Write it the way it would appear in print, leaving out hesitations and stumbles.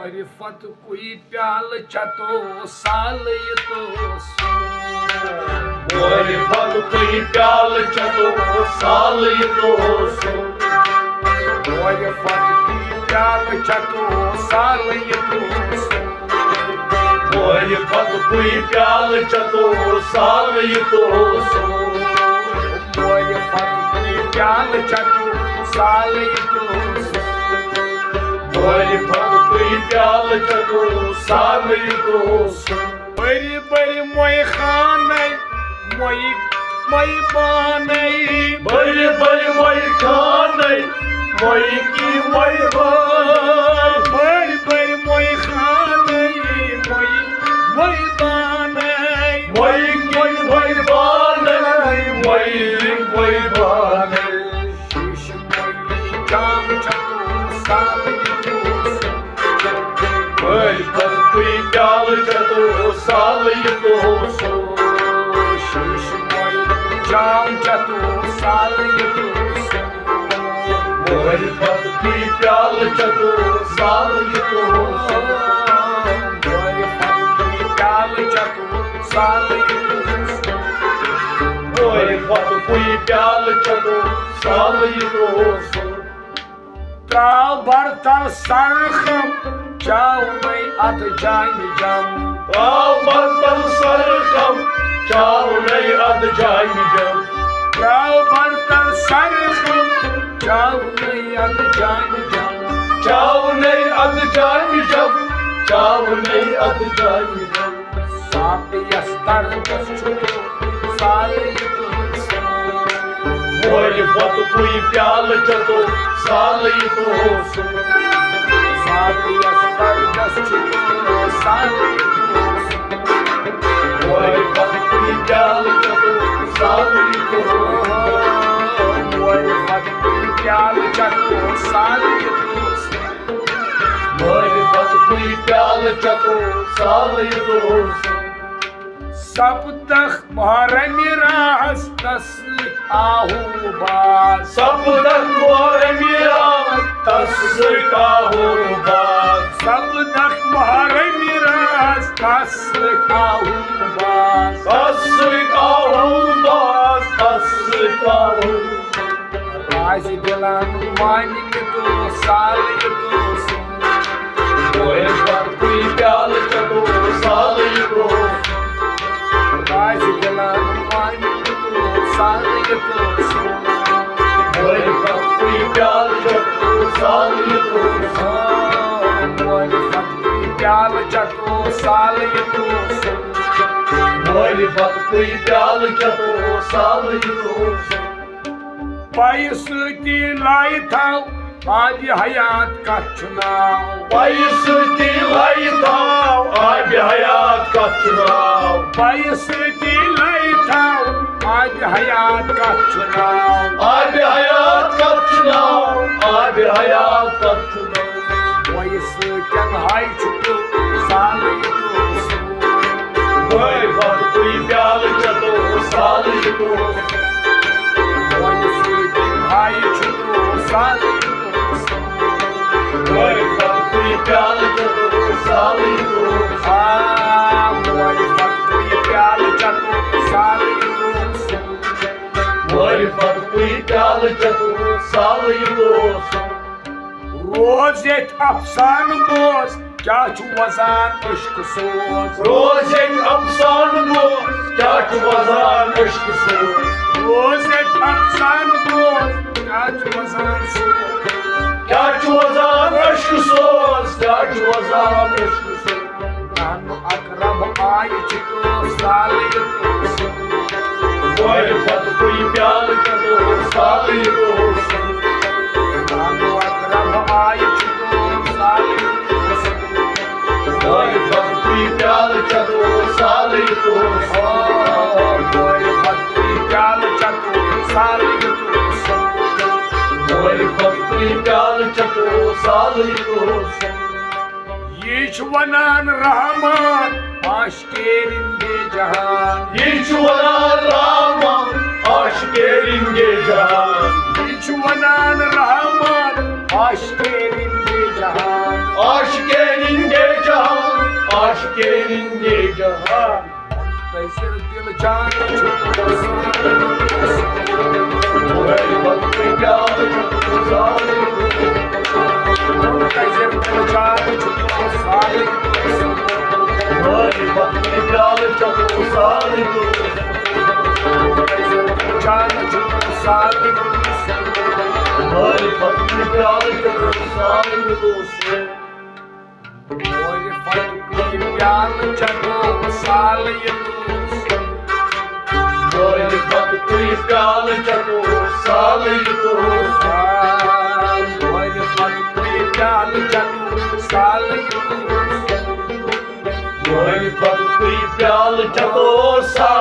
मारिफत कोई प्याल चतो साल ये तो मारिफत कोई प्याल चतो साल ये तो मारिफत कोई प्याल चतो साल ये तो मारिफत कोई प्याल चतो साल ये तो मारिफत कोई प्याल चतो साल ये तो मारिफत कोई प्याल चतो साल ये तो बड़ी बड़ी मोई खाने मोई बाने बड़ी बड़ी मोई खाने मोई की मोई बान बड़ी बड़ी मोई खाने मोई बाने मोई की मोई बान मोई बान शीश मोई जाम चतो साल ये तो मारिफत कोई प्याल चतो साल ये तो शीश मोई जाम चतो साल ये तो मारिफत कोई प्याल चतो साल ये तो मारिफत कोई प्याल चतो साल ये तो मारिफत कोई प्याल चतो साल ये तो त्राव बर्तन सरखम जाओ मैं अत जाए जम त्राव बर्तन सरखम चाव नहीं अद जाई जब त्राव बर्तन सरखम जाओ मैं अत जाए जम चाव नहीं अद जाई जब चाव नहीं अद जाई जब साप यस्तर दस्चु साल ये तो मारिफत कोई प्याल चतो साल ये तो साप यस्तर दस्चु साल ये तो मारिफत कोई प्याल चतो साल ये तो मारिफत कोई प्याल चतो साल ये तो मारिफत कोई प्याल चतो साल ये तो सब तक महारानी रास तस्लिक आहू बास सब तक मोर मेरा तस्का हो बात सब तक महारानी रास तस्लिक आहू बास तस्का हो बात तस्का हो राज दिलान मानिक तो साल ये तो मोए पर कोई प्याल चतो साल ये तो राज दिलान मानिक तो साल ये तो मोए पर कोई प्याल चतो साल ये तो मारिफत कोई प्याल चतो साल ये तो मोए पर कोई प्याल चतो साल ये तो पाई सूती लाई थाव आदि हयात का चुनाव पैसती लाई थाव आज हयात का चुनाव पाई सूती लाई थाव आदि हयात का चुनाव आज हयात का चुनाव आज हयात का चुनाव पाई सूतन हाई चुको साल ये तो मोए पर कोई प्याल चतो साल ये तो पाई सूतन हाई चुको साल ये तो मोए पर कोई प्याल चतो साल ये तो मारिफत कोई प्याल चतो साल ये तो मोए पर कोई प्याल चतो साल ये तो रोज एक अफसान बोस क्या छु वजान इश्क सोज रोज एक अफसान बोस क्या छु वजान इश्क सोज रोज एक अफसान बोस क्या छु वजान सोज क्या छु वजान इश्क सोज क्या छु वजान इश्क सोज नानु अकरम आय चितो साल ये तो मोए पर कोई प्याल चतो साल ये तो नानु अकरम आय चितो साल ये तो मोए पर कोई प्याल चतो साल ये तो मारिफत कोई प्याल चतो साल ये तो मोए पर कोई प्याल चतो साल ये तो ये छु वनान रहमान आशिके रिंदे जहान ये छु वनान रहमान आशिके रिंदे जहान ये छु वनान रहमान आशिके रिंदे जहान आशिके आशिके निंजे जहान कैसे दिल जान छुटो साले मेरे भक्त प्यार छको साले कैसे दिल जान छुटो साले मेरे भक्त प्यार छको साले कैसे दिल जान छुटो साले मेरे भक्त प्यार छको साले दोस्त Oi, fatu que piala chato sale Oi, fatu que piala chato sale Oi, fatu que piala chato sale Oi, fatu que piala chato sale